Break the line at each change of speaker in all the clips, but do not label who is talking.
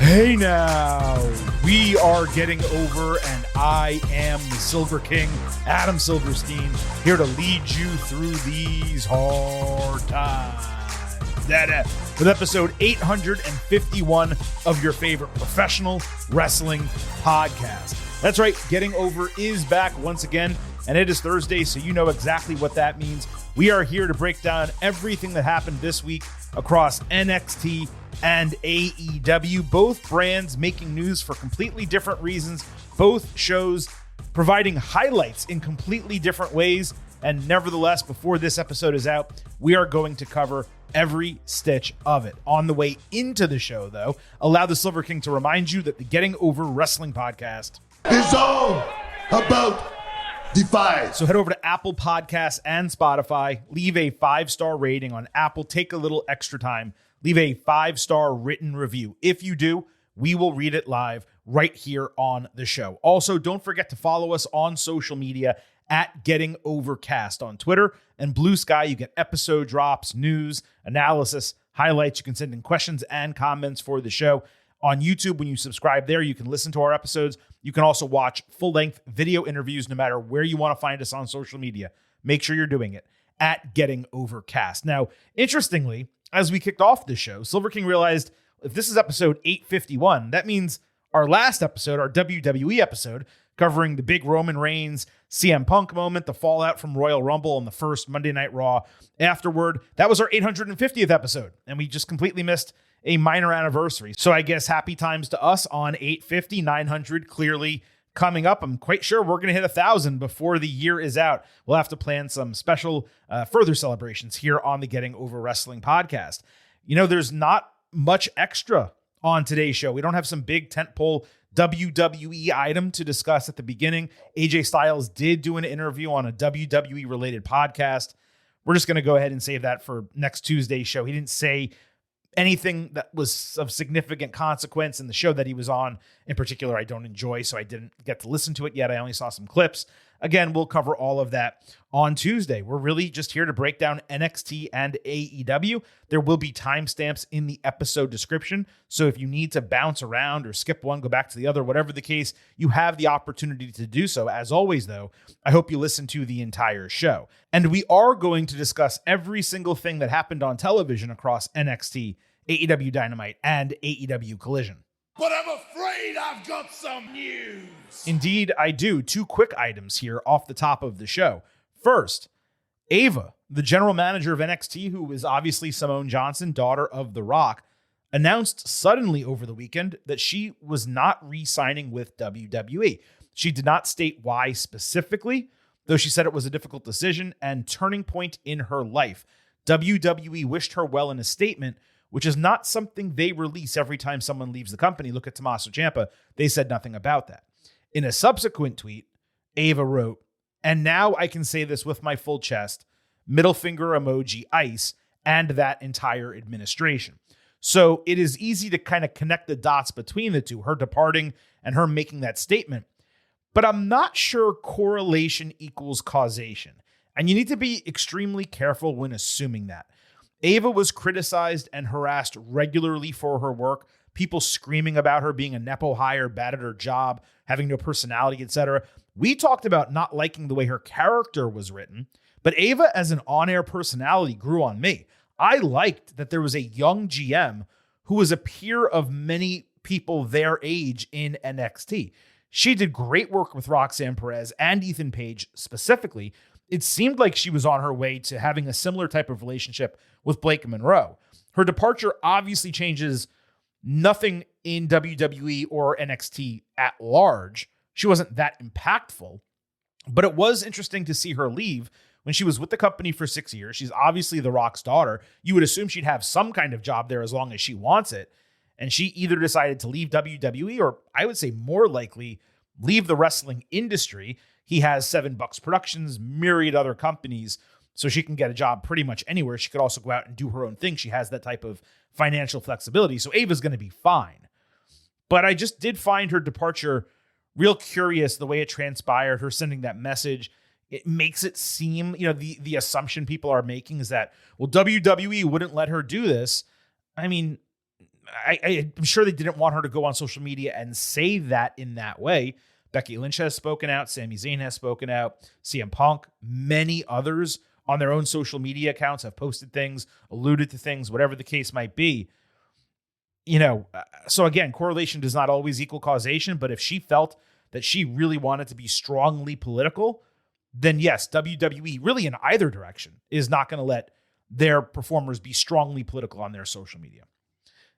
Hey now, we are getting over, and I am the Silver King, Adam Silverstein, here to lead you through these hard times. With episode 851 of your favorite professional wrestling podcast. That's right, Getting Over is back once again, and it is Thursday, so you know exactly what that means. We are here to break down everything that happened this week across NXT and AEW, both brands making news for completely different reasons, both shows providing highlights in completely different ways. And nevertheless, before this episode is out, we are going to cover every stitch of it. On the way into the show, though, allow the Silver King to remind you that the Getting Over Wrestling podcast
is all about Defy.
So head over to Apple Podcasts and Spotify, leave a 5-star rating on Apple, take a little extra time, leave a 5-star written review. If you do, we will read it live right here on the show. Also, don't forget to follow us on social media at Getting Overcast on Twitter and Blue Sky. You get episode drops, news, analysis, highlights. You can send in questions and comments for the show. On YouTube, when you subscribe there, you can listen to our episodes. You can also watch full-length video interviews no matter where you want to find us on social media. Make sure you're doing it at Getting Overcast. Now, interestingly, as we kicked off the show, Silver King realized if this is episode 851, that means our last episode, our WWE episode, covering the big Roman Reigns CM Punk moment, the fallout from Royal Rumble on the first Monday Night Raw afterward, that was our 850th episode, and we just completely missed a minor anniversary. So I guess happy times to us on 850, 900 clearly coming up. I'm quite sure we're going to hit 1,000 before the year is out. We'll have to plan some special further celebrations here on the Getting Over Wrestling podcast. You know, there's not much extra on today's show. We don't have some big tentpole WWE item to discuss at the beginning. AJ Styles did do an interview on a WWE related podcast. We're just going to go ahead and save that for next Tuesday's show. He didn't say anything that was of significant consequence in the show that he was on. In particular, I don't enjoy, so I didn't get to listen to it yet. I only saw some clips. Again, we'll cover all of that on Tuesday. We're really just here to break down NXT and AEW. There will be timestamps in the episode description, so if you need to bounce around or skip one, go back to the other, whatever the case, you have the opportunity to do so. As always, though, I hope you listen to the entire show. And we are going to discuss every single thing that happened on television across NXT, AEW Dynamite, and AEW Collision.
But I'm afraid I've got some news.
Indeed, I do. 2 quick items here off the top of the show. First, Ava, the general manager of NXT, who is obviously Simone Johnson, daughter of The Rock, announced suddenly over the weekend that she was not re-signing with WWE. She did not state why specifically, though she said it was a difficult decision and turning point in her life. WWE wished her well in a statement, which is not something they release every time someone leaves the company. Look at Tommaso Ciampa. They said nothing about that. In a subsequent tweet, Ava wrote, "And now I can say this with my full chest, middle finger emoji ice, and that entire administration." So it is easy to kind of connect the dots between the two, her departing and her making that statement. But I'm not sure correlation equals causation. And you need to be extremely careful when assuming that. Ava was criticized and harassed regularly for her work, people screaming about her being a Nepo hire, bad at her job, having no personality, etc. We talked about not liking the way her character was written, but Ava as an on-air personality grew on me. I liked that there was a young GM who was a peer of many people their age in NXT. She did great work with Roxanne Perez and Ethan Page specifically. It seemed like she was on her way to having a similar type of relationship with Blake Monroe. Her departure obviously changes nothing in WWE or NXT at large. She wasn't that impactful, but it was interesting to see her leave when she was with the company for 6 years. She's obviously The Rock's daughter. You would assume she'd have some kind of job there as long as she wants it. And she either decided to leave WWE or, I would say more likely, leave the wrestling industry. He has 7 Bucks Productions, myriad other companies, so she can get a job pretty much anywhere. She could also go out and do her own thing. She has that type of financial flexibility, so Ava's going to be fine. But I just did find her departure real curious, the way it transpired, her sending that message. It makes it seem, the assumption people are making is that, well, WWE wouldn't let her do this. I mean, I'm sure they didn't want her to go on social media and say that in that way. Becky Lynch has spoken out. Sami Zayn has spoken out. CM Punk, many others on their own social media accounts have posted things, alluded to things, whatever the case might be. So again, correlation does not always equal causation, but if she felt that she really wanted to be strongly political, then yes, WWE, really in either direction, is not going to let their performers be strongly political on their social media.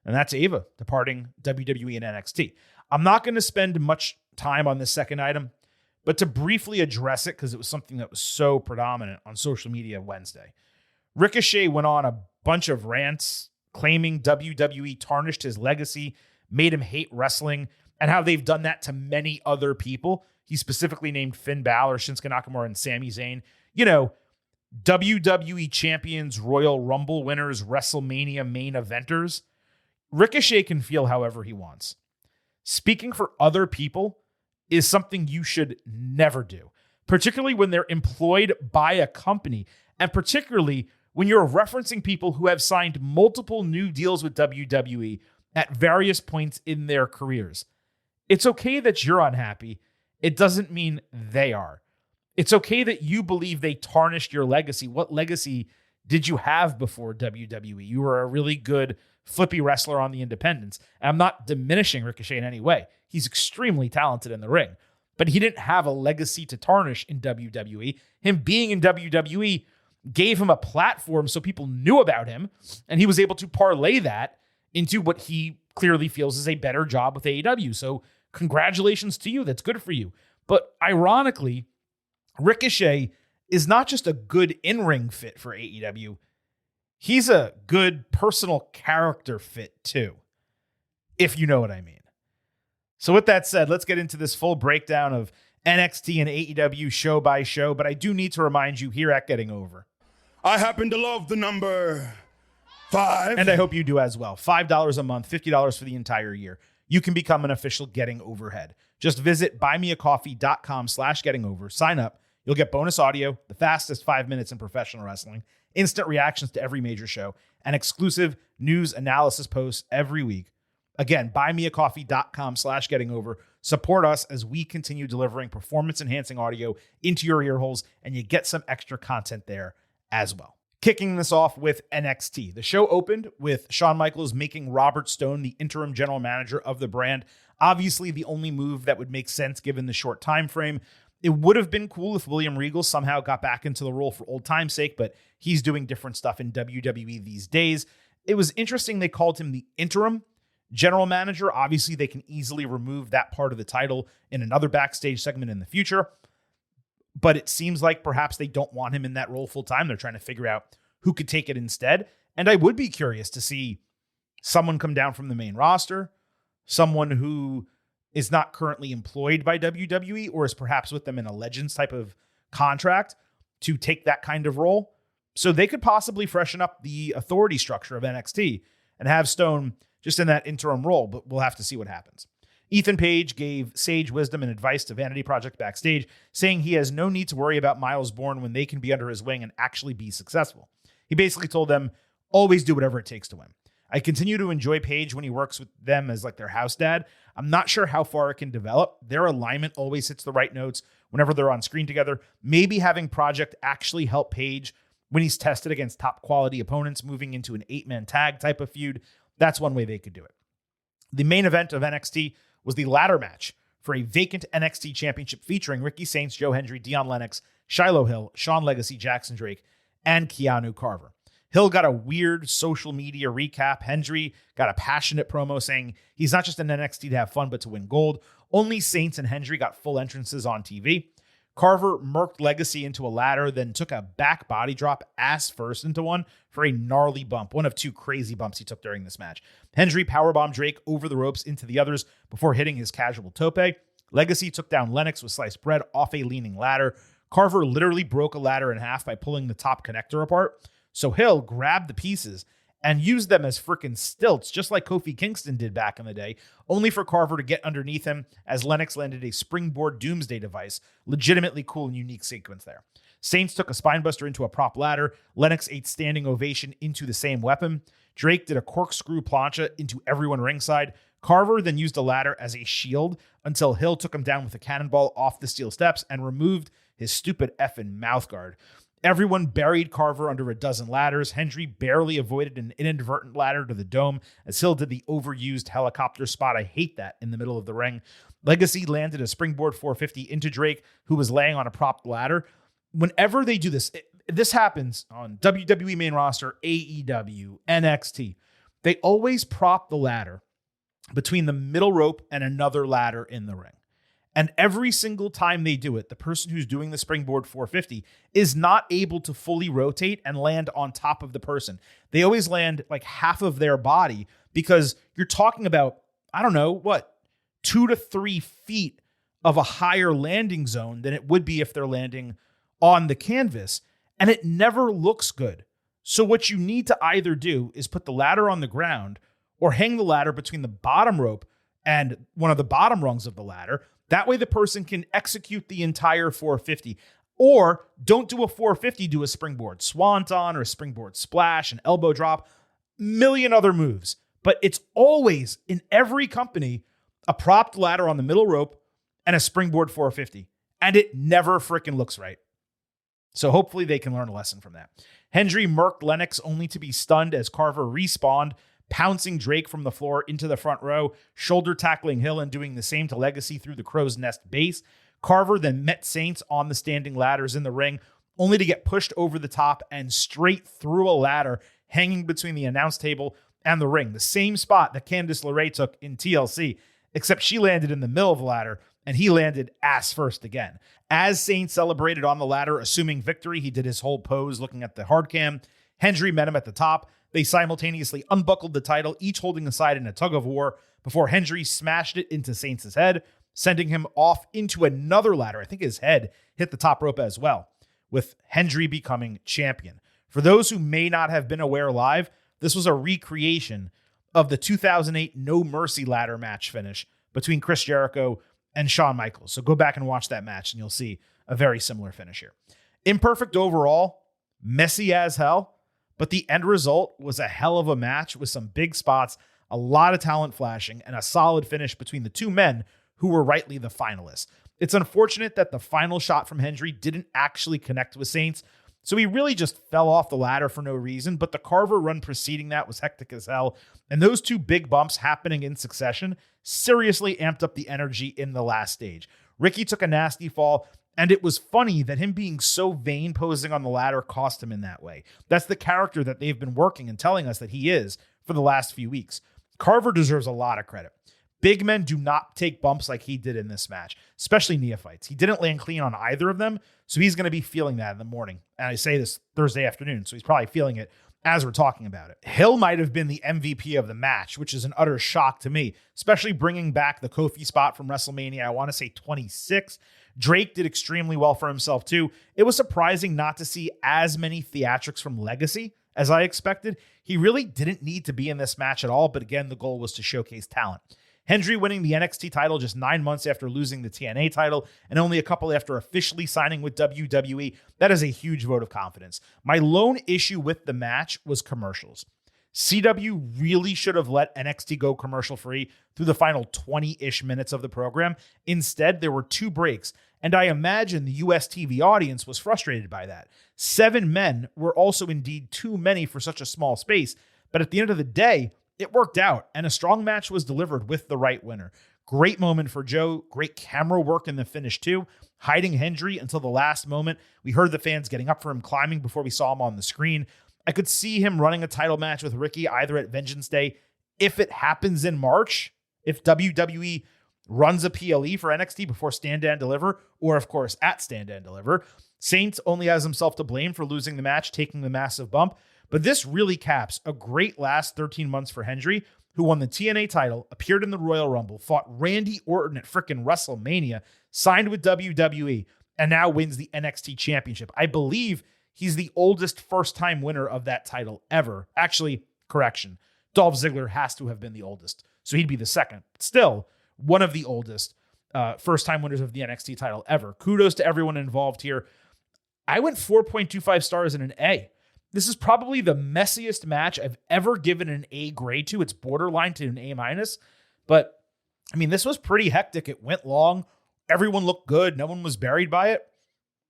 And that's Ava departing WWE and NXT. I'm not going to spend much time on this second item, but to briefly address it, because it was something that was so predominant on social media Wednesday. Ricochet went on a bunch of rants claiming WWE tarnished his legacy, made him hate wrestling, and how they've done that to many other people. He specifically named Finn Balor, Shinsuke Nakamura, and Sami Zayn. WWE champions, Royal Rumble winners, WrestleMania main eventers. Ricochet can feel however he wants. Speaking for other people is something you should never do, particularly when they're employed by a company, and particularly when you're referencing people who have signed multiple new deals with WWE at various points in their careers. It's okay that you're unhappy. It doesn't mean they are. It's okay that you believe they tarnished your legacy. What legacy did you have before WWE? You were a really good flippy wrestler on the independents. And I'm not diminishing Ricochet in any way. He's extremely talented in the ring, but he didn't have a legacy to tarnish in WWE. Him being in WWE gave him a platform so people knew about him, and he was able to parlay that into what he clearly feels is a better job with AEW. So congratulations to you. That's good for you. But ironically, Ricochet is not just a good in-ring fit for AEW. He's a good personal character fit too, if you know what I mean. So with that said, let's get into this full breakdown of NXT and AEW show by show. But I do need to remind you here at Getting Over,
I happen to love the number 5.
and I hope you do as well. $5 a month, $50 for the entire year. You can become an official Getting Overhead. Just visit buymeacoffee.com/gettingover. Sign up. You'll get bonus audio, the fastest 5 minutes in professional wrestling, instant reactions to every major show, and exclusive news analysis posts every week. Again, buymeacoffee.com/gettingover. Support us as we continue delivering performance-enhancing audio into your ear holes, and you get some extra content there as well. Kicking this off with NXT. The show opened with Shawn Michaels making Robert Stone the interim general manager of the brand. Obviously, the only move that would make sense given the short time frame. It would have been cool if William Regal somehow got back into the role for old time's sake, but he's doing different stuff in WWE these days. It was interesting they called him the interim general manager. Obviously, they can easily remove that part of the title in another backstage segment in the future. But it seems like perhaps they don't want him in that role full time. They're trying to figure out who could take it instead. And I would be curious to see someone come down from the main roster, someone who is not currently employed by WWE or is perhaps with them in a Legends type of contract to take that kind of role. So they could possibly freshen up the authority structure of NXT and have Stone just in that interim role, but we'll have to see what happens. Ethan Page gave sage wisdom and advice to Vanity Project backstage, saying he has no need to worry about Miles Bourne when they can be under his wing and actually be successful. He basically told them, always do whatever it takes to win. I continue to enjoy Page when he works with them as like their house dad. I'm not sure how far it can develop. Their alignment always hits the right notes whenever they're on screen together. Maybe having Project actually help Page when he's tested against top quality opponents, moving into an 8-man tag type of feud. That's one way they could do it. The main event of NXT was the ladder match for a vacant NXT championship featuring Ricky Saints, Joe Hendry, Dion Lennox, Shiloh Hill, Shawn Legacy, Jackson Drake, and Keanu Carver. Hill got a weird social media recap. Hendry got a passionate promo saying he's not just in NXT to have fun, but to win gold. Only Saints and Hendry got full entrances on TV. Carver murked Legacy into a ladder, then took a back body drop ass first into one for a gnarly bump. One of two crazy bumps he took during this match. Hendry powerbombed Drake over the ropes into the others before hitting his casual tope. Legacy took down Lennox with sliced bread off a leaning ladder. Carver literally broke a ladder in half by pulling the top connector apart. So Hill grabbed the pieces and used them as freaking stilts, just like Kofi Kingston did back in the day, only for Carver to get underneath him as Lennox landed a springboard doomsday device. Legitimately cool and unique sequence there. Saints took a spinebuster into a prop ladder. Lennox ate standing ovation into the same weapon. Drake did a corkscrew plancha into everyone ringside. Carver then used a ladder as a shield until Hill took him down with a cannonball off the steel steps and removed his stupid effing mouthguard. Everyone buried Carver under a dozen ladders. Hendry barely avoided an inadvertent ladder to the dome as Hill did the overused helicopter spot. I hate that in the middle of the ring. Legacy landed a springboard 450 into Drake, who was laying on a propped ladder. Whenever they do this, this happens on WWE main roster, AEW, NXT. They always prop the ladder between the middle rope and another ladder in the ring. And every single time they do it, the person who's doing the springboard 450 is not able to fully rotate and land on top of the person. They always land like half of their body because you're talking about, 2 to 3 feet of a higher landing zone than it would be if they're landing on the canvas. And it never looks good. So what you need to either do is put the ladder on the ground or hang the ladder between the bottom rope and one of the bottom rungs of the ladder. That way the person can execute the entire 450. Or don't do a 450, do a springboard swanton or a springboard splash, an elbow drop, million other moves. But it's always, in every company, a propped ladder on the middle rope and a springboard 450. And it never freaking looks right. So hopefully they can learn a lesson from that. Hendry murked Lennox only to be stunned as Carver respawned, pouncing Drake from the floor into the front row, shoulder tackling Hill and doing the same to Legacy through the crow's nest base. Carver then met Saints on the standing ladders in the ring, only to get pushed over the top and straight through a ladder hanging between the announce table and the ring. The same spot that Candice LeRae took in TLC, except she landed in the middle of the ladder and he landed ass first again. As Saints celebrated on the ladder, assuming victory, he did his whole pose looking at the hard cam. Hendry met him at the top. They simultaneously unbuckled the title, each holding the side in a tug of war, before Hendry smashed it into Saints' head, sending him off into another ladder. I think his head hit the top rope as well, with Hendry becoming champion. For those who may not have been aware live, this was a recreation of the 2008 No Mercy ladder match finish between Chris Jericho and Shawn Michaels. So go back and watch that match and you'll see a very similar finish here. Imperfect overall, messy as hell, but the end result was a hell of a match with some big spots, a lot of talent flashing, and a solid finish between the two men who were rightly the finalists. It's unfortunate that the final shot from Hendry didn't actually connect with Saints, so he really just fell off the ladder for no reason, but the Carver run preceding that was hectic as hell, and those two big bumps happening in succession seriously amped up the energy in the last stage. Ricky took a nasty fall, and it was funny that him being so vain posing on the ladder cost him in that way. That's the character that they've been working and telling us that he is for the last few weeks. Carver deserves a lot of credit. Big men do not take bumps like he did in this match, especially neophytes. He didn't land clean on either of them, so he's going to be feeling that in the morning. And I say this Thursday afternoon, so he's probably feeling it as we're talking about it. Hill might have been the MVP of the match, which is an utter shock to me, especially bringing back the Kofi spot from WrestleMania, I want to say 26. Drake did extremely well for himself too. It was surprising not to see as many theatrics from Legacy as I expected. He really didn't need to be in this match at all, but again, the goal was to showcase talent. Hendry winning the NXT title just 9 months after losing the TNA title and only a couple after officially signing with WWE. That is a huge vote of confidence. My lone issue with the match was commercials. CW really should have let NXT go commercial free through the final 20-ish minutes of the program. Instead, there were 2 breaks, and I imagine the US TV audience was frustrated by that. 7 men were also indeed too many for such a small space, but at the end of the day, it worked out, and a strong match was delivered with the right winner. Great moment for Joe. Great camera work in the finish, too. Hiding Hendry until the last moment. We heard the fans getting up for him climbing before we saw him on the screen. I could see him running a title match with Ricky either at Vengeance Day, if it happens in March, if WWE runs a PLE for NXT before Stand and Deliver, or, of course, at Stand and Deliver. Saints only has himself to blame for losing the match, taking the massive bump. But this really caps a great last 13 months for Hendry, who won the TNA title, appeared in the Royal Rumble, fought Randy Orton at frickin' WrestleMania, signed with WWE, and now wins the NXT Championship. I believe he's the oldest first-time winner of that title ever. Actually, Correction. Dolph Ziggler has to have been the oldest, so he'd be the second. Still, one of the oldest first-time winners of the NXT title ever. Kudos to everyone involved here. I went 4.25 stars and an A. This is probably the messiest match I've ever given an A grade to. It's borderline to an A-, but I mean, this was pretty hectic. It went long. Everyone looked good. No one was buried by it.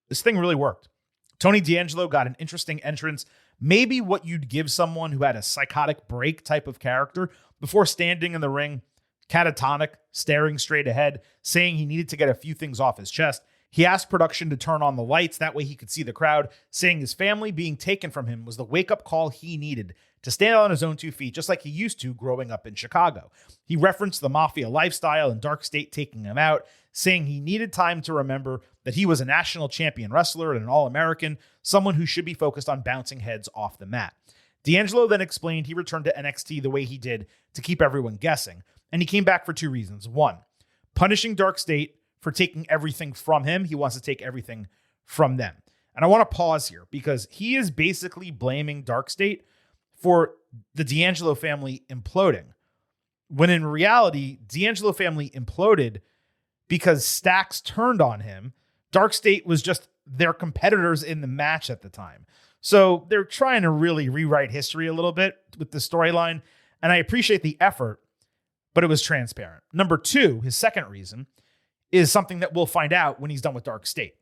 This thing really worked. Tony D'Angelo got an interesting entrance, maybe what you'd give someone who had a psychotic break type of character, before standing in the ring, catatonic, staring straight ahead, saying he needed to get a few things off his chest. He asked production to turn on the lights, that way he could see the crowd, saying his family being taken from him was the wake-up call he needed to stand on his own 2 feet, just like he used to growing up in Chicago. He referenced the mafia lifestyle and Dark State taking him out, saying he needed time to remember that he was a national champion wrestler and an All-American, someone who should be focused on bouncing heads off the mat. D'Angelo then explained he returned to NXT the way he did to keep everyone guessing, and he came back for 2 reasons. 1, punishing Dark State for taking everything from him. He wants to take everything from them. And I want to pause here because he is basically blaming Dark State for the D'Angelo family imploding, when in reality, D'Angelo family imploded because Stax turned on him. Dark State was just their competitors in the match at the time. So they're trying to really rewrite history a little bit with the storyline, and I appreciate the effort, but it was transparent. Number 2, his second reason, is something that we'll find out when he's done with Dark State.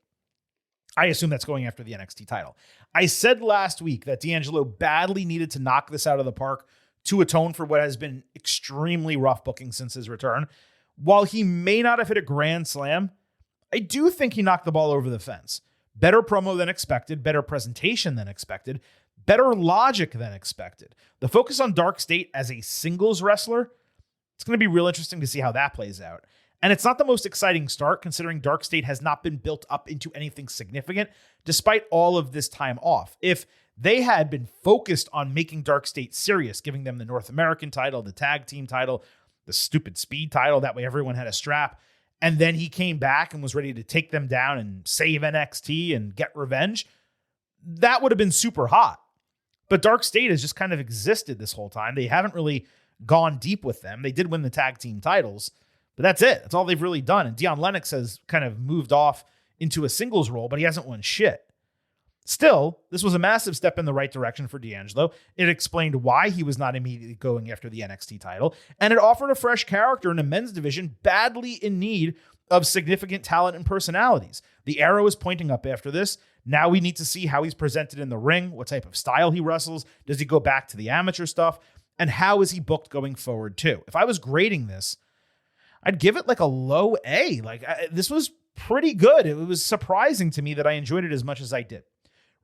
I assume that's going after the NXT title. I said last week that D'Angelo badly needed to knock this out of the park to atone for what has been extremely rough booking since his return. While he may not have hit a grand slam, I do think he knocked the ball over the fence. Better promo than expected, better presentation than expected, better logic than expected. The focus on Dark State as a singles wrestler, it's going to be real interesting to see how that plays out. And it's not the most exciting start, considering Dark State has not been built up into anything significant, despite all of this time off. If they had been focused on making Dark State serious, giving them the North American title, the tag team title, the stupid speed title, that way everyone had a strap, and then he came back and was ready to take them down and save NXT and get revenge, that would have been super hot. But Dark State has just kind of existed this whole time. They haven't really gone deep with them. They did win the tag team titles, but that's it. That's all they've really done. And Deion Lennox has kind of moved off into a singles role, but he hasn't won shit. Still, this was a massive step in the right direction for D'Angelo. It explained why he was not immediately going after the NXT title, and it offered a fresh character in a men's division badly in need of significant talent and personalities. The arrow is pointing up after this. Now we need to see how he's presented in the ring, what type of style he wrestles, does he go back to the amateur stuff, and how is he booked going forward too. If I was grading this, I'd give it like a low A. This was pretty good. It was surprising to me that I enjoyed it as much as I did.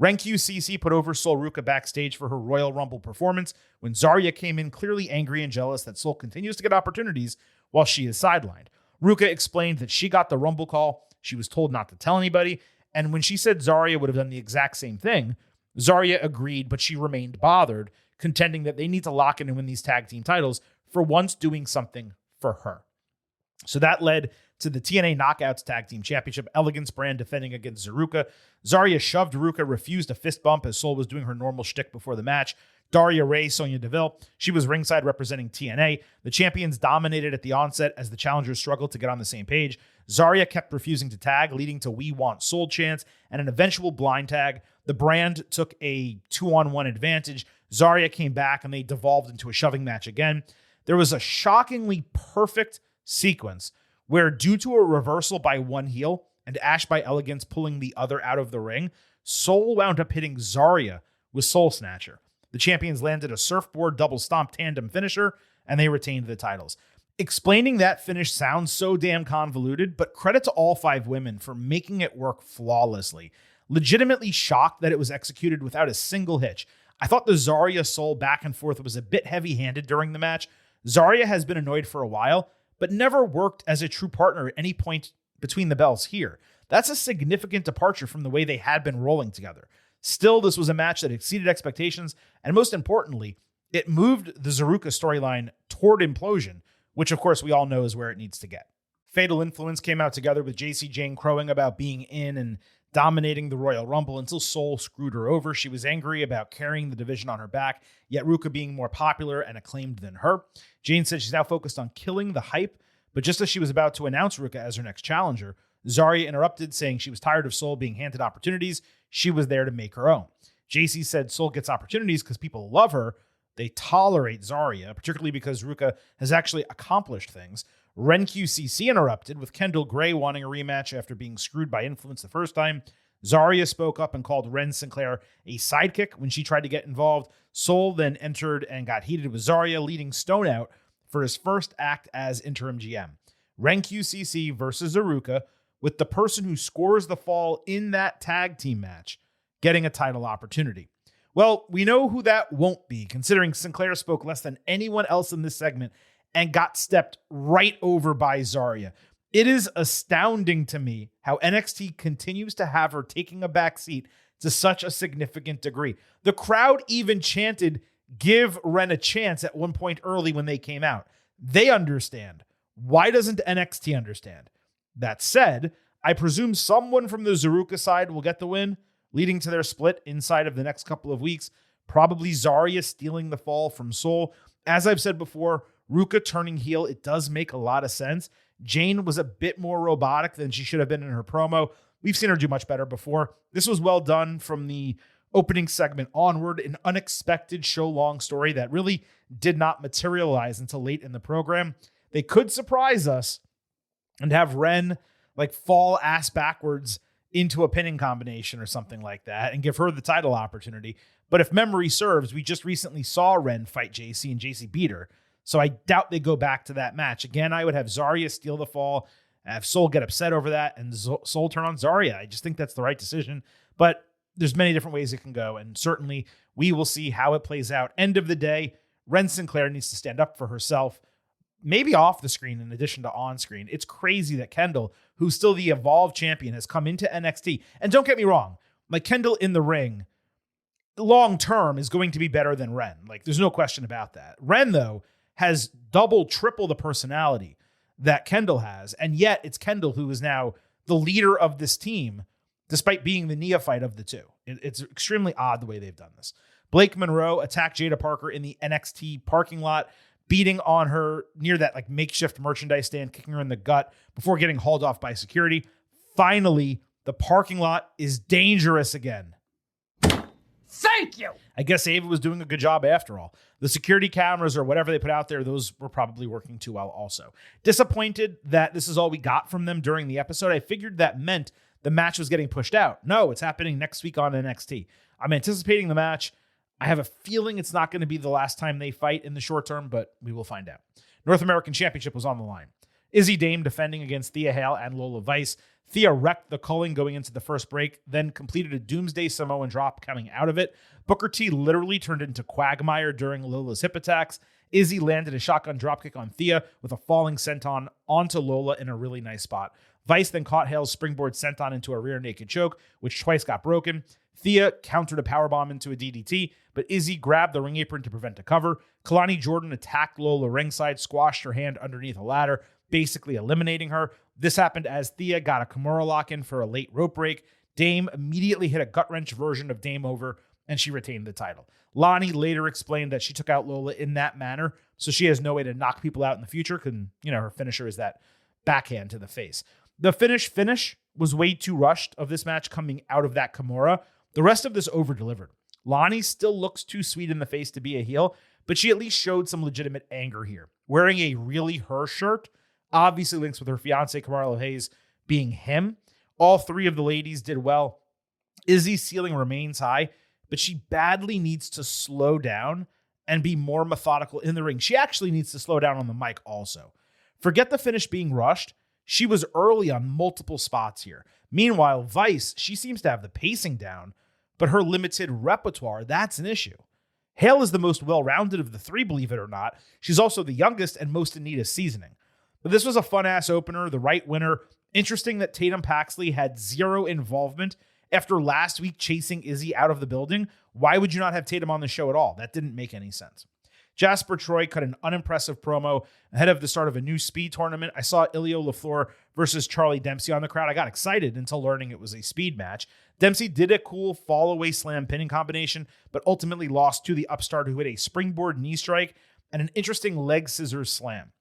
Renku CC put over Sol Ruka backstage for her Royal Rumble performance when Zarya came in clearly angry and jealous that Sol continues to get opportunities while she is sidelined. Ruka explained that she got the Rumble call, she was told not to tell anybody, and when she said Zarya would have done the exact same thing, Zarya agreed, but she remained bothered, contending that they need to lock in and win these tag team titles for once doing something for her. So that led to the TNA Knockouts Tag Team Championship, Elegance brand defending against Zaruka. Zarya shoved Ruka, refused a fist bump as Sol was doing her normal shtick before the match. Daria Ray, Sonya Deville, she was ringside representing TNA. The champions dominated at the onset as the challengers struggled to get on the same page. Zarya kept refusing to tag, leading to We Want Sol chants and an eventual blind tag. The brand took a 2-on-1 advantage. Zarya came back and they devolved into a shoving match again. There was a shockingly perfect sequence where, due to a reversal by one heel and Ash by Elegance pulling the other out of the ring, Sol wound up hitting Zarya with Soul Snatcher. The champions landed a surfboard double stomp tandem finisher, and they retained the titles. Explaining that finish sounds so damn convoluted, but credit to all 5 women for making it work flawlessly. Legitimately shocked that it was executed without a single hitch. I thought the Zarya Sol back and forth was a bit heavy-handed during the match. Zarya has been annoyed for a while, but never worked as a true partner at any point between the bells here. That's a significant departure from the way they had been rolling together. Still, this was a match that exceeded expectations, and most importantly, it moved the Zaruka storyline toward implosion, which of course we all know is where it needs to get. Fatal Influence came out together with JC Jane crowing about being in and dominating the Royal Rumble until Sol screwed her over. She was angry about carrying the division on her back, yet Ruka being more popular and acclaimed than her. Jane said she's now focused on killing the hype, but just as she was about to announce Ruka as her next challenger, Zarya interrupted, saying she was tired of Sol being handed opportunities. She was there to make her own. JC said Sol gets opportunities because people love her. They tolerate Zarya, particularly because Ruka has actually accomplished things. Ren QCC interrupted, with Kendall Gray wanting a rematch after being screwed by Influence the first time. Zarya spoke up and called Ren Sinclair a sidekick when she tried to get involved. Sol then entered and got heated with Zarya, leading Stone out for his first act as interim GM. Ren QCC versus Aruka, with the person who scores the fall in that tag team match getting a title opportunity. Well, we know who that won't be, considering Sinclair spoke less than anyone else in this segment and got stepped right over by Zarya. It is astounding to me how NXT continues to have her taking a back seat to such a significant degree. The crowd even chanted, "Give Ren a chance" at one point early when they came out. They understand. Why doesn't NXT understand? That said, I presume someone from the Zaruka side will get the win, leading to their split inside of the next couple of weeks. Probably Zarya stealing the fall from Sol. As I've said before, Ruka turning heel, it does make a lot of sense. Jane was a bit more robotic than she should have been in her promo. We've seen her do much better before. This was well done from the opening segment onward, an unexpected show-long story that really did not materialize until late in the program. They could surprise us and have Ren fall ass backwards into a pinning combination or something like that and give her the title opportunity. But if memory serves, we just recently saw Ren fight JC and JC beat her. So I doubt they go back to that match. Again, I would have Zarya steal the fall, have Sol get upset over that, and Sol turn on Zarya. I just think that's the right decision. But there's many different ways it can go, and certainly we will see how it plays out. End of the day, Ren Sinclair needs to stand up for herself, maybe off the screen in addition to on screen. It's crazy that Kendall, who's still the Evolve champion, has come into NXT. And don't get me wrong, Kendall in the ring, long term, is going to be better than Ren. There's no question about that. Ren, though, has double, triple the personality that Kendall has. And yet it's Kendall who is now the leader of this team, despite being the neophyte of the two. It's extremely odd the way they've done this. Blake Monroe attacked Jada Parker in the NXT parking lot, beating on her near that makeshift merchandise stand, kicking her in the gut before getting hauled off by security. Finally, the parking lot is dangerous again.
Thank you!
I guess Ava was doing a good job after all. The security cameras or whatever they put out there, those were probably working too well also. Disappointed that this is all we got from them during the episode. I figured that meant the match was getting pushed out. No, it's happening next week on NXT. I'm anticipating the match. I have a feeling it's not going to be the last time they fight in the short term, but we will find out. North American Championship was on the line. Izzy Dame defending against Thea Hale and Lola Vice. Thea wrecked the culling going into the first break, then completed a Doomsday Samoan drop coming out of it. Booker T literally turned into Quagmire during Lola's hip attacks. Izzy landed a shotgun dropkick on Thea with a falling senton onto Lola in a really nice spot. Vice then caught Hale's springboard senton into a rear naked choke, which twice got broken. Thea countered a powerbomb into a DDT, but Izzy grabbed the ring apron to prevent a cover. Kalani Jordan attacked Lola ringside, squashed her hand underneath a ladder, basically eliminating her. This happened as Thea got a Kimura lock in for a late rope break. Dame immediately hit a gut wrench version of Dame over, and she retained the title. Lonnie later explained that she took out Lola in that manner, so she has no way to knock people out in the future, because her finisher is that backhand to the face. The finish was way too rushed of this match coming out of that Kimura. The rest of this over-delivered. Lonnie still looks too sweet in the face to be a heel, but she at least showed some legitimate anger here. Wearing a really her shirt obviously links with her fiance, Kamara Hayes, being him. All three of the ladies did well. Izzy's ceiling remains high, but she badly needs to slow down and be more methodical in the ring. She actually needs to slow down on the mic also. Forget the finish being rushed. She was early on multiple spots here. Meanwhile, Vice, she seems to have the pacing down, but her limited repertoire, that's an issue. Hale is the most well-rounded of the three, believe it or not. She's also the youngest and most in need of seasoning. But this was a fun-ass opener, the right winner. Interesting that Tatum Paxley had zero involvement after last week chasing Izzy out of the building. Why would you not have Tatum on the show at all? That didn't make any sense. Jasper Troy cut an unimpressive promo ahead of the start of a new speed tournament. I saw Ilio LaFleur versus Charlie Dempsey on the crowd. I got excited until learning it was a speed match. Dempsey did a cool fall-away slam pinning combination, but ultimately lost to the upstart who hit a springboard knee strike and an interesting leg scissors slam.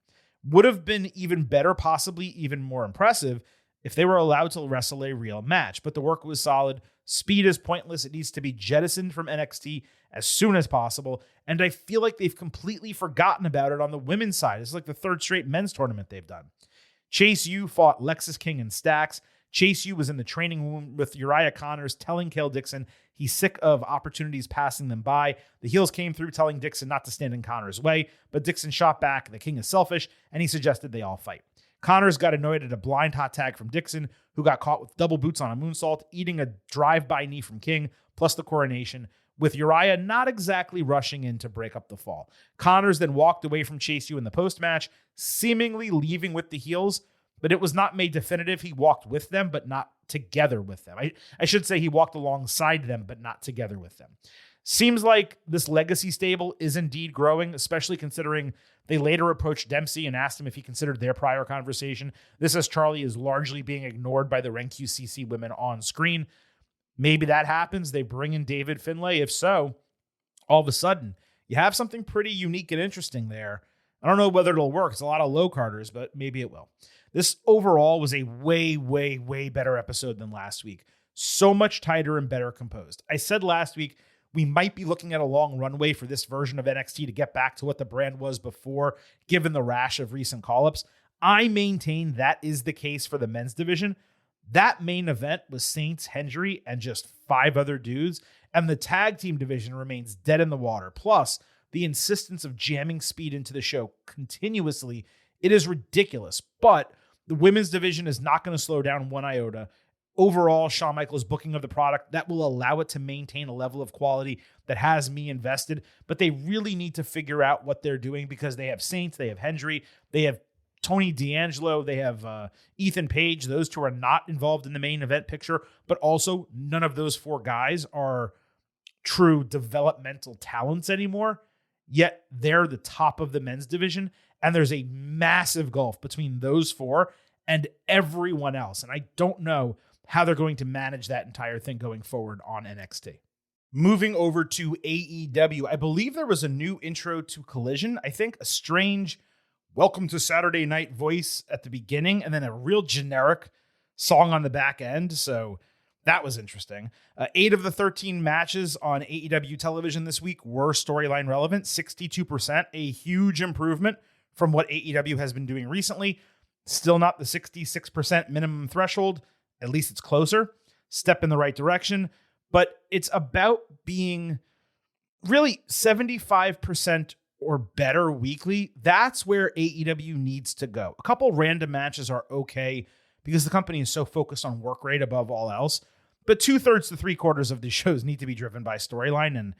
Would have been even better, possibly even more impressive, if they were allowed to wrestle a real match. But the work was solid. Speed is pointless. It needs to be jettisoned from NXT as soon as possible. And I feel like they've completely forgotten about it on the women's side. It's like the third straight men's tournament they've done. Chase U fought Lexis King and Stax. Chase U was in the training room with Uriah Connors telling Cale Dixon he's sick of opportunities passing them by. The heels came through telling Dixon not to stand in Connors' way, but Dixon shot back, the King is selfish, and he suggested they all fight. Connors got annoyed at a blind hot tag from Dixon, who got caught with double boots on a moonsault, eating a drive-by knee from King, plus the coronation, with Uriah not exactly rushing in to break up the fall. Connors then walked away from Chase U in the post-match, seemingly leaving with the heels, but it was not made definitive. He walked with them, but not together with them. I should say he walked alongside them, but not together with them. Seems like this legacy stable is indeed growing, especially considering they later approached Dempsey and asked him if he considered their prior conversation. This as Charlie is largely being ignored by the RenQCC women on screen. Maybe that happens. They bring in David Finlay. If so, all of a sudden, you have something pretty unique and interesting there. I don't know whether it'll work. It's a lot of low carders, but maybe it will. This overall was a way, way, way better episode than last week. So much tighter and better composed. I said last week, we might be looking at a long runway for this version of NXT to get back to what the brand was before, given the rash of recent call-ups. I maintain that is the case for the men's division. That main event was Saints, Hendry, and just 5 other dudes, and the tag team division remains dead in the water. Plus, the insistence of jamming speed into the show continuously, it is ridiculous. But the women's division is not going to slow down one iota. Overall, Shawn Michaels' booking of the product, that will allow it to maintain a level of quality that has me invested. But they really need to figure out what they're doing because they have Saints, they have Hendry, they have Tony D'Angelo, they have Ethan Page. Those two are not involved in the main event picture, but also none of those 4 guys are true developmental talents anymore. Yet they're the top of the men's division, and there's a massive gulf between those 4 and everyone else. And I don't know how they're going to manage that entire thing going forward on NXT. Moving over to AEW, I believe there was a new intro to Collision. I think a strange welcome to Saturday night voice at the beginning, and then a real generic song on the back end. So that was interesting. 8 of the 13 matches on AEW television this week were storyline relevant, 62%, a huge improvement from what AEW has been doing recently. Still not the 66% minimum threshold. At least it's closer. Step in the right direction. But it's about being really 75% or better weekly. That's where AEW needs to go. A couple random matches are okay because the company is so focused on work rate above all else. But 2/3 to 3/4 of these shows need to be driven by storyline. And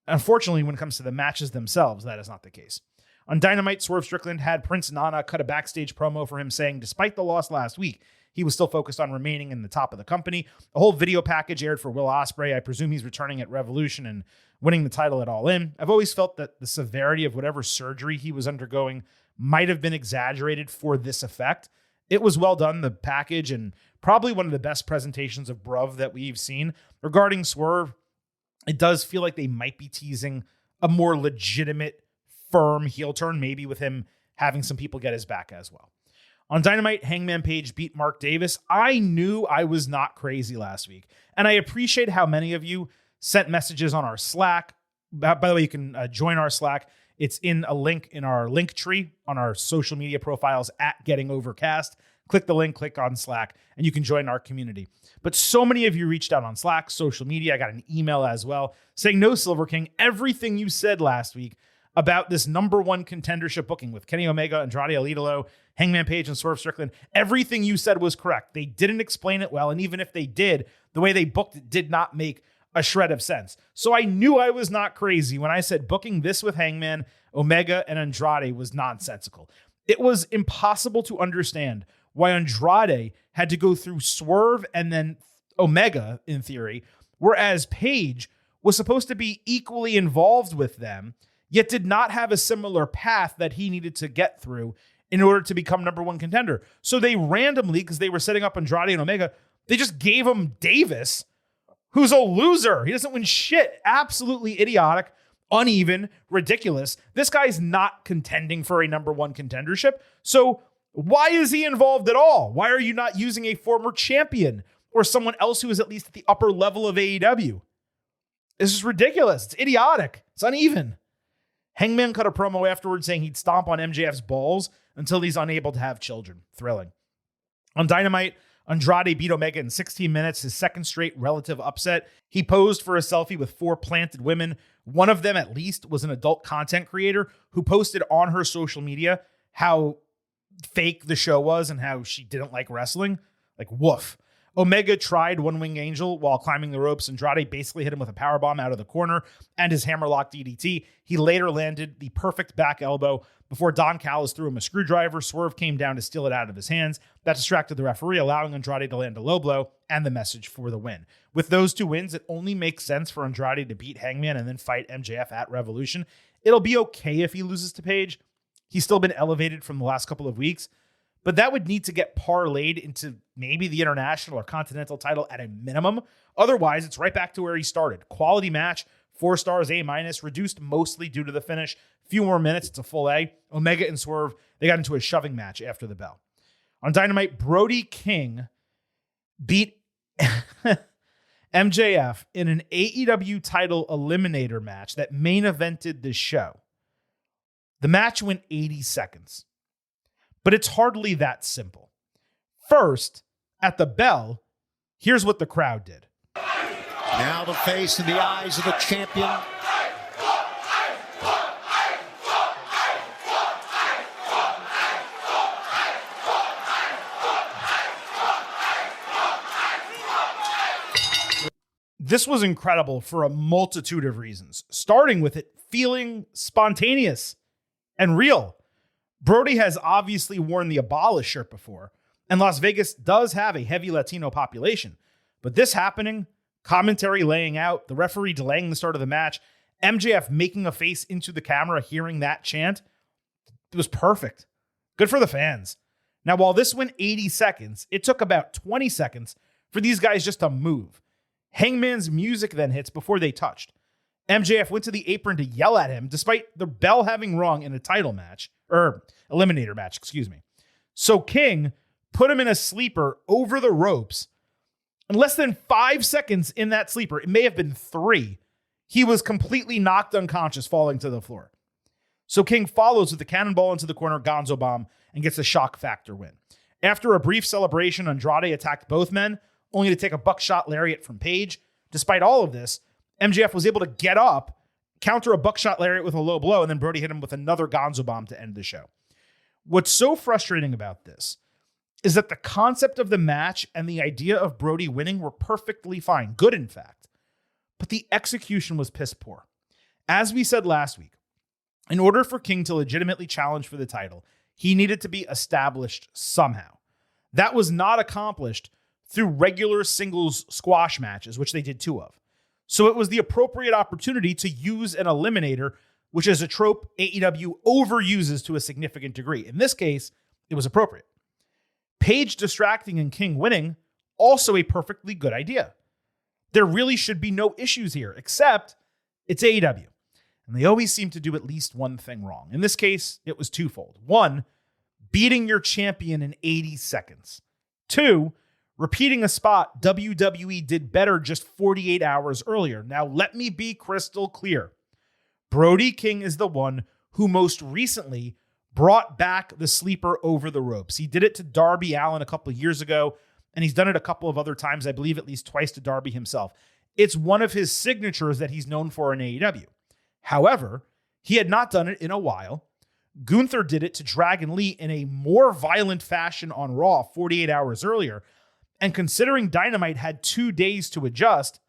unfortunately, when it comes to the matches themselves, that is not the case. On Dynamite, Swerve Strickland had Prince Nana cut a backstage promo for him saying, despite the loss last week, he was still focused on remaining in the top of the company. A whole video package aired for Will Ospreay. I presume he's returning at Revolution and winning the title at All In. I've always felt that the severity of whatever surgery he was undergoing might have been exaggerated for this effect. It was well done, the package, and probably one of the best presentations of Bruv that we've seen. Regarding Swerve, it does feel like they might be teasing a more legitimate, firm heel turn, maybe with him having some people get his back as well. On Dynamite, Hangman Page beat Mark Davis. I knew I was not crazy last week, and I appreciate how many of you sent messages on our Slack. By the way, you can join our Slack. It's in a link in our link tree on our social media profiles at Getting Overcast. Click the link, click on Slack, and you can join our community. But so many of you reached out on Slack, social media. I got an email as well saying, no, Silver King, everything you said last week about this number 1 contendership booking with Kenny Omega, Andrade El Idolo, Hangman Page, and Swerve Strickland, everything you said was correct. They didn't explain it well, and even if they did, the way they booked it did not make a shred of sense. So I knew I was not crazy when I said booking this with Hangman, Omega, and Andrade was nonsensical. It was impossible to understand why Andrade had to go through Swerve and then Omega, in theory, whereas Page was supposed to be equally involved with them, yet did not have a similar path that he needed to get through in order to become number one contender. So they randomly, because they were setting up Andrade and Omega, they just gave him Davis, who's a loser. He doesn't win shit. Absolutely idiotic, uneven, ridiculous. This guy's not contending for a number one contendership. So why is he involved at all? Why are you not using a former champion or someone else who is at least at the upper level of AEW? This is ridiculous. It's idiotic. It's uneven. Hangman cut a promo afterwards saying he'd stomp on MJF's balls until he's unable to have children. Thrilling. On Dynamite, Andrade beat Omega in 16 minutes, his second straight relative upset. He posed for a selfie with 4 planted women. One of them, at least, was an adult content creator who posted on her social media how fake the show was and how she didn't like wrestling. Like, woof. Omega tried One Wing Angel while climbing the ropes. Andrade basically hit him with a powerbomb out of the corner and his hammerlock DDT. He later landed the perfect back elbow before Don Callis threw him a screwdriver. Swerve came down to steal it out of his hands. That distracted the referee, allowing Andrade to land a low blow and the message for the win. With those 2 wins, it only makes sense for Andrade to beat Hangman and then fight MJF at Revolution. It'll be okay if he loses to Page. He's still been elevated from the last couple of weeks, but that would need to get parlayed into maybe the international or continental title at a minimum. Otherwise, it's right back to where he started. Quality match, 4 stars, A-, reduced mostly due to the finish. Few more minutes, it's a full A. Omega and Swerve, they got into a shoving match after the bell. On Dynamite, Brody King beat MJF in an AEW title eliminator match that main evented the show. The match went 80 seconds. But it's hardly that simple. First, at the bell, here's what the crowd did.
Now the face in the eyes of the champion.
This was incredible for a multitude of reasons, starting with it feeling spontaneous and real. Brody has obviously worn the Abolish shirt before, and Las Vegas does have a heavy Latino population. But this happening, commentary laying out, the referee delaying the start of the match, MJF making a face into the camera, hearing that chant, it was perfect. Good for the fans. Now, while this went 80 seconds, it took about 20 seconds for these guys just to move. Hangman's music then hits before they touched. MJF went to the apron to yell at him, despite the bell having rung in a title match, or eliminator match, excuse me. So King put him in a sleeper over the ropes. In less than 5 seconds in that sleeper, it may have been 3, he was completely knocked unconscious, falling to the floor. So King follows with the cannonball into the corner, Gonzo Bomb, and gets a shock factor win. After a brief celebration, Andrade attacked both men, only to take a buckshot lariat from Page. Despite all of this, MJF was able to get up, counter a buckshot lariat with a low blow, and then Brody hit him with another Gonzo Bomb to end the show. What's so frustrating about this is that the concept of the match and the idea of Brody winning were perfectly fine, good in fact, but the execution was piss poor. As we said last week, in order for King to legitimately challenge for the title, he needed to be established somehow. That was not accomplished through regular singles squash matches, which they did 2 of. So it was the appropriate opportunity to use an eliminator, which is a trope AEW overuses to a significant degree. In this case, it was appropriate. Page distracting and King winning, also a perfectly good idea. There really should be no issues here, except it's AEW. And they always seem to do at least one thing wrong. In this case, it was twofold. 1, beating your champion in 80 seconds. 2, repeating a spot WWE did better just 48 hours earlier. Now, let me be crystal clear. Brody King is the one who most recently brought back the sleeper over the ropes. He did it to Darby Allin a couple of years ago, and he's done it a couple of other times, I believe at least twice to Darby himself. It's one of his signatures that he's known for in AEW. However, he had not done it in a while. Gunther did it to Dragon Lee in a more violent fashion on Raw 48 hours earlier. And considering Dynamite had 2 days to adjust,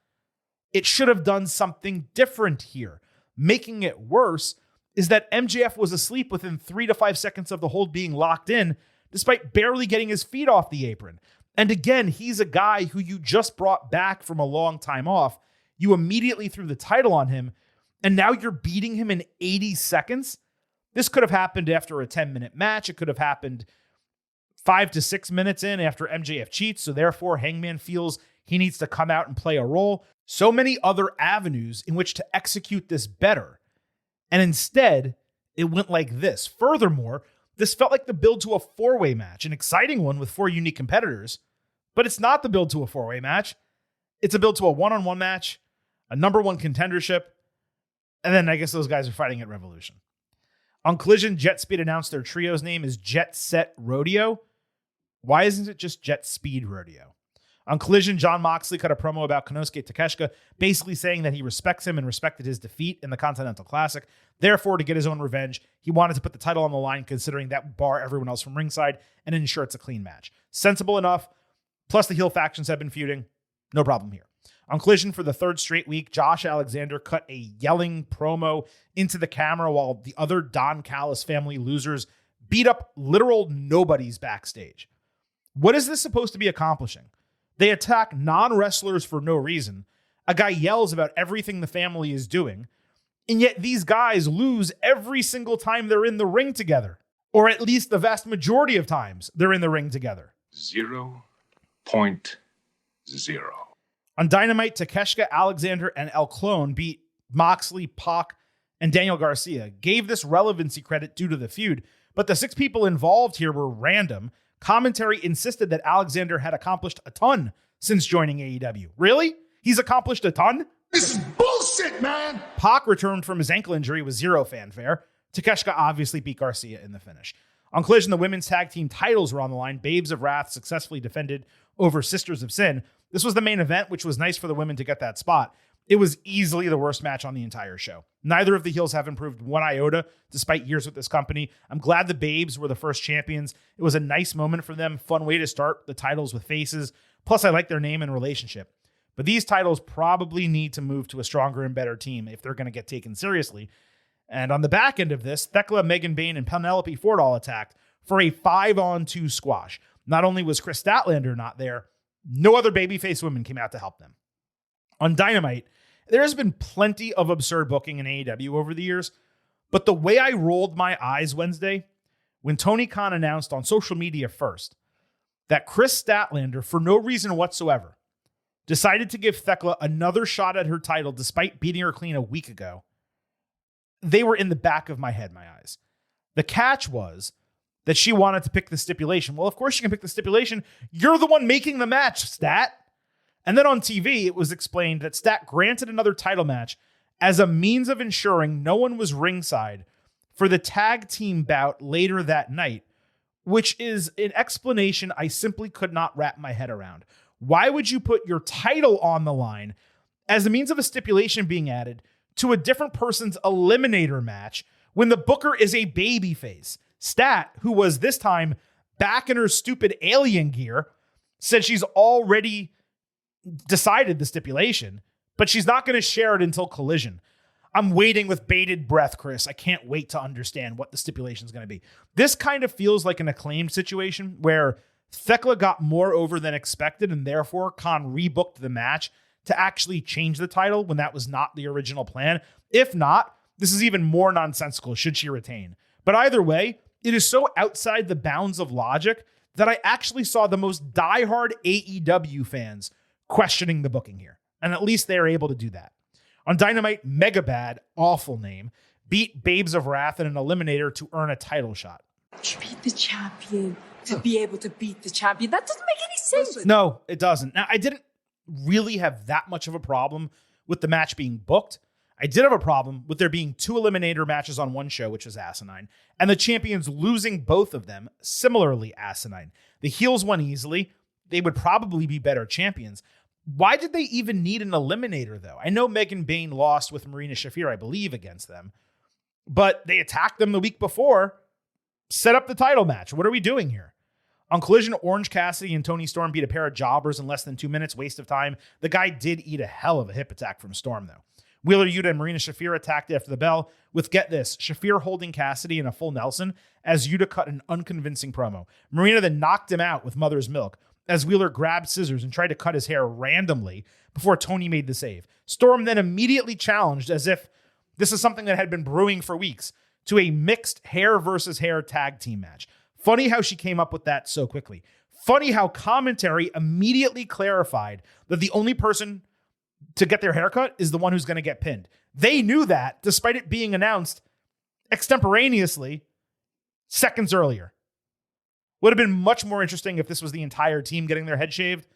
it should have done something different here. Making it worse is that MJF was asleep within 3 to 5 seconds of the hold being locked in, despite barely getting his feet off the apron. And again, he's a guy who you just brought back from a long time off. You immediately threw the title on him, and now you're beating him in 80 seconds? This could have happened after a 10-minute match. It could have happened 5 to 6 minutes in after MJF cheats. So therefore, Hangman feels he needs to come out and play a role. So many other avenues in which to execute this better. And instead, it went like this. Furthermore, this felt like the build to a 4-way match, an exciting one with 4 unique competitors. But it's not the build to a 4-way match. It's a build to a one-on-one match, a number 1 contendership, and then I guess those guys are fighting at Revolution. On Collision, Jet Speed announced their trio's name is Jet Set Rodeo. Why isn't it just Jet Speed Rodeo? On Collision, Jon Moxley cut a promo about Konosuke Takeshita, basically saying that he respects him and respected his defeat in the Continental Classic. Therefore, to get his own revenge, he wanted to put the title on the line, considering that would bar everyone else from ringside and ensure it's a clean match. Sensible enough. Plus, the heel factions have been feuding. No problem here. On Collision, for the 3rd straight week, Josh Alexander cut a yelling promo into the camera while the other Don Callis family losers beat up literal nobodies backstage. What is this supposed to be accomplishing? They attack non-wrestlers for no reason. A guy yells about everything the family is doing, and yet these guys lose every single time they're in the ring together. Or at least the vast majority of times they're in the ring together.
0.0.
On Dynamite, Takeshita, Alexander, and El Clone beat Moxley, Pac, and Daniel Garcia. Gave this relevancy credit due to the feud, but the 6 people involved here were random. Commentary insisted that Alexander had accomplished a ton since joining AEW. Really? He's accomplished a ton?
This is bullshit, man!
Pac returned from his ankle injury with 0 fanfare. Takeshita obviously beat Garcia in the finish. On Collision, the women's tag team titles were on the line. Babes of Wrath successfully defended over Sisters of Sin. This was the main event, which was nice for the women to get that spot. It was easily the worst match on the entire show. Neither of the heels have improved one iota, despite years with this company. I'm glad the Babes were the first champions. It was a nice moment for them. Fun way to start the titles with faces. Plus, I like their name and relationship. But these titles probably need to move to a stronger and better team if they're going to get taken seriously. And on the back end of this, Thekla, Megan Bayne, and Penelope Ford all attacked for a 5-on-2 squash. Not only was Chris Statlander not there, no other babyface women came out to help them. On Dynamite, there has been plenty of absurd booking in AEW over the years, but the way I rolled my eyes Wednesday, when Tony Khan announced on social media first that Chris Statlander, for no reason whatsoever, decided to give Thekla another shot at her title despite beating her clean a week ago, they were in the back of my head, my eyes. The catch was that she wanted to pick the stipulation. Well, of course she can pick the stipulation. You're the one making the match, Stat. And then on TV, it was explained that Stat granted another title match as a means of ensuring no one was ringside for the tag team bout later that night, which is an explanation I simply could not wrap my head around. Why would you put your title on the line as a means of a stipulation being added to a different person's eliminator match when the booker is a babyface? Stat, who was this time back in her stupid alien gear, said she's already decided the stipulation, but she's not going to share it until Collision. I'm waiting with bated breath, Chris. I can't wait to understand what the stipulation is going to be. This kind of feels like an Acclaimed situation where Thekla got more over than expected, and therefore Khan rebooked the match to actually change the title when that was not the original plan. If not, this is even more nonsensical should she retain. But either way, it is so outside the bounds of logic that I actually saw the most diehard AEW fans questioning the booking here. And at least they're able to do that. On Dynamite, Megabad, awful name, beat Babes of Wrath in an eliminator to earn a title shot.
To beat the champion, to be able to beat the champion. That doesn't make any sense.
No, it doesn't. Now, I didn't really have that much of a problem with the match being booked. I did have a problem with there being 2 eliminator matches on one show, which was asinine, and the champions losing both of them, similarly asinine. The heels won easily. They would probably be better champions. Why did they even need an eliminator, though? I know Megan Bayne lost with Marina Shafir, I believe, against them, but they attacked them the week before, set up the title match. What are we doing here? On Collision, Orange Cassidy and Tony Storm beat a pair of jobbers in less than 2 minutes, waste of time. The guy did eat a hell of a hip attack from Storm, though. Wheeler Yuta and Marina Shafir attacked after the bell with, get this, Shafir holding Cassidy in a full Nelson as Yuta cut an unconvincing promo. Marina then knocked him out with Mother's Milk as Wheeler grabbed scissors and tried to cut his hair randomly before Tony made the save. Storm then immediately challenged as if this is something that had been brewing for weeks. to a mixed hair versus hair tag team match. Funny how she came up with that so quickly. Funny how commentary immediately clarified that the only person to get their haircut is the one who's going to get pinned. They knew that despite it being announced extemporaneously seconds earlier. Would have been much more interesting if this was the entire team getting their head shaved.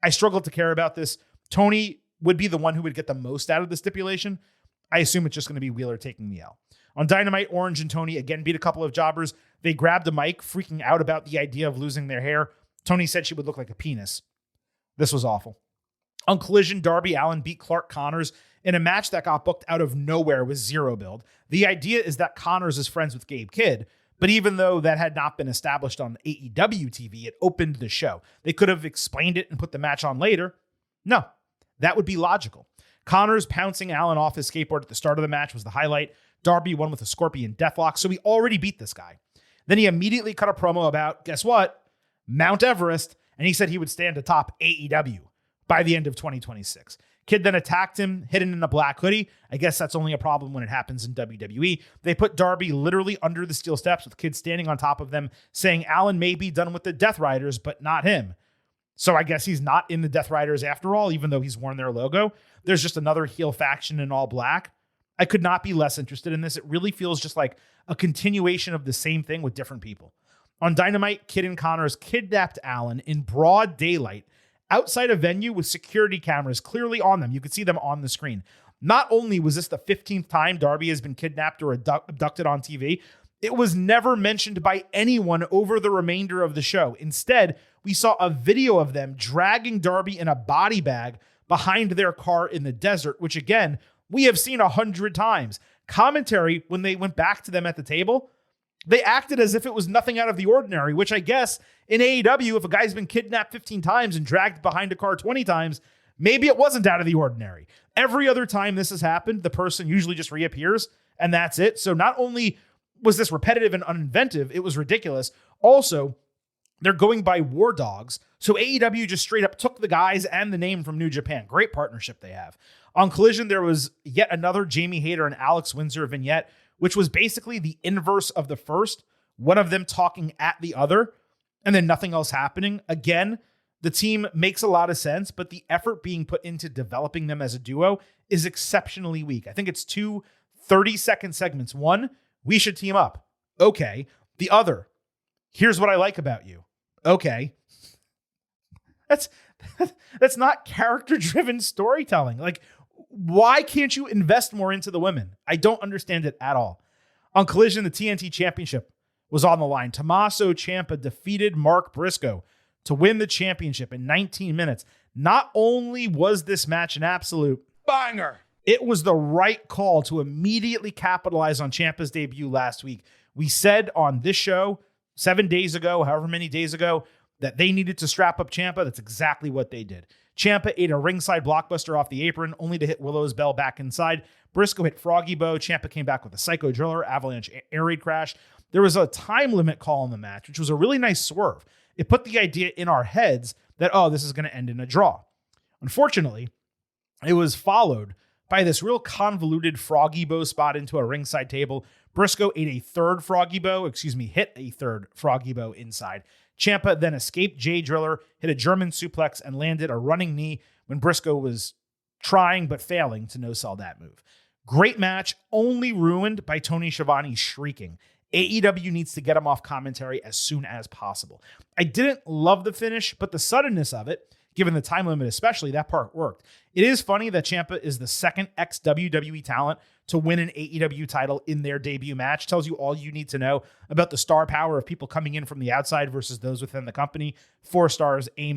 I struggled to care about this. Tony would be the one who would get the most out of the stipulation. I assume it's just going to be Wheeler taking the L. On Dynamite, Orange and Tony again beat a couple of jobbers. They grabbed a mic, freaking out about the idea of losing their hair. Tony said she would look like a penis. This was awful. On Collision, Darby Allin beat Clark Connors in a match that got booked out of nowhere with zero build. The idea is that Connors is friends with Gabe Kidd, but even though that had not been established on AEW TV, it opened the show. They could have explained it and put the match on later. No, that would be logical. Connors pouncing Allin off his skateboard at the start of the match was the highlight. Darby won with a Scorpion Deathlock, so he already beat this guy. Then he immediately cut a promo about, guess what? Mount Everest, and he said he would stand atop AEW by the end of 2026. Kidd then attacked him, hidden in a black hoodie. I guess that's only a problem when it happens in WWE. They put Darby literally under the steel steps with Kidd standing on top of them, saying Allin may be done with the Death Riders, but not him. So I guess he's not in the Death Riders after all, even though he's worn their logo. There's just another heel faction in all black. I could not be less interested in this. It really feels just like a continuation of the same thing with different people. On Dynamite, Kidd and Connors kidnapped Allin in broad daylight outside a venue with security cameras clearly on them. You could see them on the screen. Not only was this the 15th time Darby has been kidnapped or abducted on TV, it was never mentioned by anyone over the remainder of the show. Instead, we saw a video of them dragging Darby in a body bag behind their car in the desert, which again, we have seen 100 times. Commentary, when they went back to them at the table, they acted as if it was nothing out of the ordinary, which I guess in AEW, if a guy's been kidnapped 15 times and dragged behind a car 20 times, maybe it wasn't out of the ordinary. Every other time this has happened, the person usually just reappears and that's it. So not only was this repetitive and uninventive, it was ridiculous. Also, they're going by War Dogs. So AEW just straight up took the guys and the name from New Japan. Great partnership they have. On Collision, there was yet another Jamie Hayter and Alex Windsor vignette, which was basically the inverse of the first, one of them talking at the other, and then nothing else happening. Again, the team makes a lot of sense, but the effort being put into developing them as a duo is exceptionally weak. I think it's 2 30-second segments. One, we should team up. Okay. The other, here's what I like about you. Okay. That's not character-driven storytelling. Like, why can't you invest more into the women? I don't understand it at all. On Collision, the TNT Championship was on the line. Tommaso Ciampa defeated Mark Briscoe to win the championship in 19 minutes. Not only was this match an absolute
Banger.
it was the right call to immediately capitalize on Ciampa's debut last week. We said on this show 7 days ago, however many days ago, that they needed to strap up Ciampa. That's exactly what they did. Ciampa ate a ringside blockbuster off the apron, only to hit Willow's Bell back inside. Briscoe hit Froggy Bow. Ciampa came back with a Psycho Driller, Avalanche Air Raid Crash. There was a time limit call in the match, which was a really nice swerve. It put the idea in our heads that, oh, this is going to end in a draw. Unfortunately, it was followed by this real convoluted Froggy Bow spot into a ringside table. Briscoe ate a third Froggy Bow, hit a third Froggy Bow inside. Ciampa then escaped Jay Driller, hit a German suplex, and landed a running knee when Briscoe was trying but failing to no-sell that move. Great match, only ruined by Tony Schiavone shrieking. AEW needs to get him off commentary as soon as possible. I didn't love the finish, but the suddenness of it, given the time limit especially, that part worked. It is funny that Ciampa is the second ex-WWE talent to win an AEW title in their debut match. Tells you all you need to know about the star power of people coming in from the outside versus those within the company. 4 stars, A-.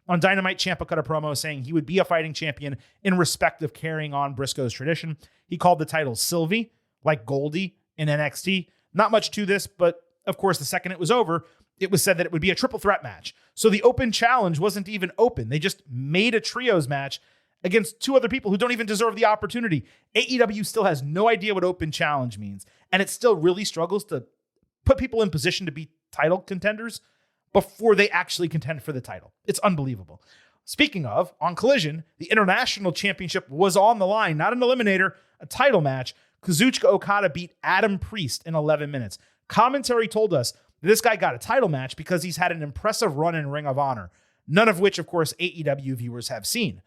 On Dynamite, Ciampa cut a promo saying he would be a fighting champion in respect of carrying on Briscoe's tradition. He called the title Sylvie, like Goldie in NXT. Not much to this, but of course, the second it was over, it was said that it would be a triple threat match. So the open challenge wasn't even open. They just made a trios match against 2 other people who don't even deserve the opportunity. AEW still has no idea what open challenge means, and it still really struggles to put people in position to be title contenders before they actually contend for the title. It's unbelievable. Speaking of, on Collision, the International Championship was on the line, not an eliminator, a title match. Kazuchika Okada beat Adam Priest in 11 minutes. Commentary told us that this guy got a title match because he's had an impressive run in Ring of Honor, none of which, of course, AEW viewers have seen.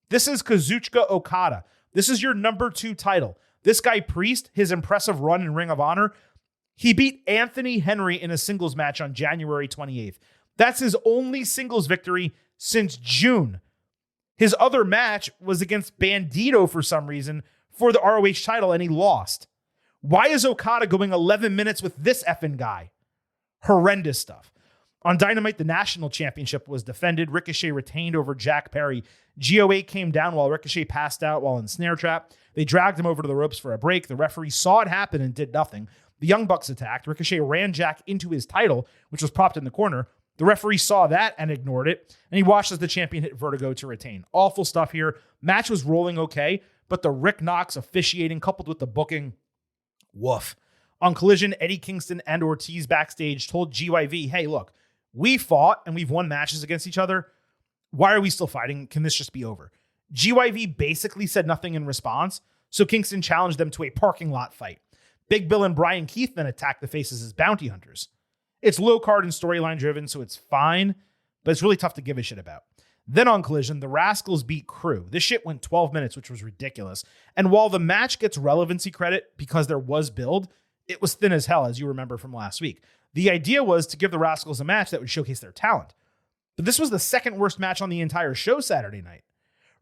This is Kazuchika Okada. This is your number 2 title. This guy Priest, his impressive run in Ring of Honor, he beat Anthony Henry in a singles match on January 28th. That's his only singles victory since June. His other match was against Bandito for some reason for the ROH title, and he lost. Why is Okada going 11 minutes with this effing guy? Horrendous stuff. On Dynamite, the national championship was defended. Ricochet retained over Jack Perry. GOA came down while Ricochet passed out while in snare trap. They dragged him over to the ropes for a break. The referee saw it happen and did nothing. The Young Bucks attacked. Ricochet ran Jack into his title, which was propped in the corner. The referee saw that and ignored it, and he watched as the champion hit Vertigo to retain. Awful stuff here. Match was rolling okay, but the Rick Knox officiating coupled with the booking, woof. On Collision, Eddie Kingston and Ortiz backstage told GYV, hey, look, we fought and we've won matches against each other. Why are we still fighting? Can this just be over? GYV basically said nothing in response, so Kingston challenged them to a parking lot fight. Big Bill and Brian Keith then attacked the faces as bounty hunters. It's low card and storyline driven, so it's fine, but it's really tough to give a shit about. Then on Collision, the Rascals beat Crew. This shit went 12 minutes, which was ridiculous. And while the match gets relevancy credit because there was build, it was thin as hell, as you remember from last week. The idea was to give the Rascals a match that would showcase their talent. But this was the second worst match on the entire show Saturday night.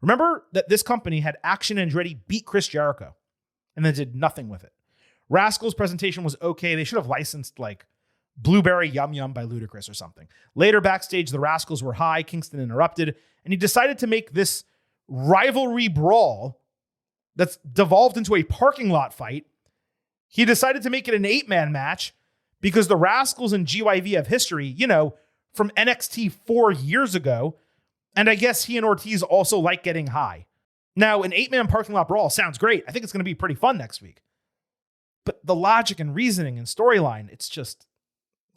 Remember that this company had Action Andretti beat Chris Jericho and then did nothing with it. Rascals' presentation was okay. They should have licensed like Blueberry Yum Yum by Ludacris or something. Later backstage, the Rascals were high. Kingston interrupted, and he decided to make this rivalry brawl that's devolved into a parking lot fight. He decided to make it an 8-man match because the Rascals and GYV have history, you know, from NXT 4 years ago. And I guess he and Ortiz also like getting high. Now, an 8-man parking lot brawl sounds great. I think it's going to be pretty fun next week. But the logic and reasoning and storyline, it's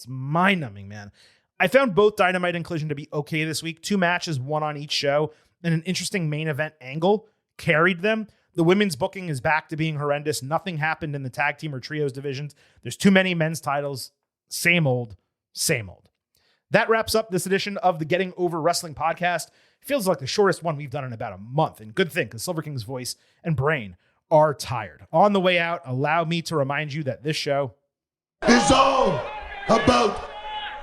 mind-numbing, man. I found both Dynamite and Collision to be okay this week. 2 matches, 1 on each show, and an interesting main event angle carried them. The women's booking is back to being horrendous. Nothing happened in the tag team or trios divisions. There's too many men's titles. Same old, same old. That wraps up this edition of the Getting Over Wrestling podcast. Feels like the shortest one we've done in about a month. And good thing, because Silver King's voice and brain are tired. On the way out, allow me to remind you that this show
It's all about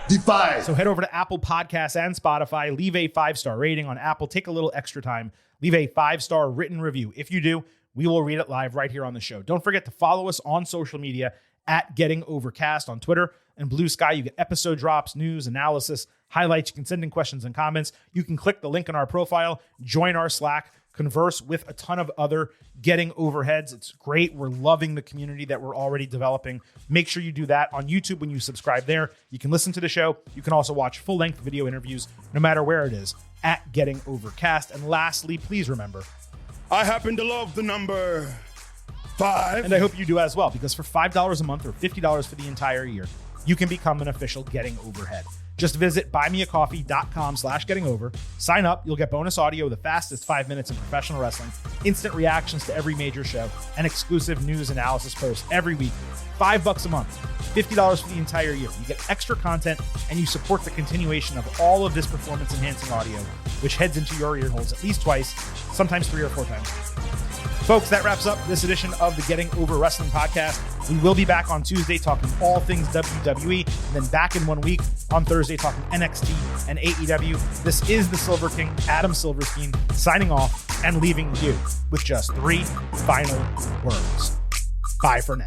Defy.
So head over to Apple Podcasts and Spotify. Leave a 5-star rating on Apple. Take a little extra time. Leave a 5-star written review. If you do, we will read it live right here on the show. Don't forget to follow us on social media at Getting Overcast on Twitter and Blue Sky. You get episode drops, news, analysis, highlights. You can send in questions and comments. You can click the link in our profile, join our Slack, converse with a ton of other Getting Overheads. It's great. We're loving the community that we're already developing. Make sure you do that on YouTube when you subscribe there. You can listen to the show. You can also watch full-length video interviews, no matter where it is, at Getting Overcast. And lastly, please remember,
I happen to love the number 5.
and I hope you do as well, because for $5 a month or $50 for the entire year, you can become an official Getting Overhead. Just visit buymeacoffee.com/gettingover. Sign up. You'll get bonus audio, the fastest 5 minutes in professional wrestling, instant reactions to every major show, and exclusive news analysis posts every week. $5 a month, $50 for the entire year. You get extra content, and you support the continuation of all of this performance-enhancing audio, which heads into your ear holes at least twice, sometimes 3 or 4 times. Folks, that wraps up this edition of the Getting Over Wrestling podcast. We will be back on Tuesday talking all things WWE, and then back in 1 week on Thursday talking NXT and AEW. This is the Silver King, Adam Silverstein, signing off and leaving you with just 3 final words. Bye for now.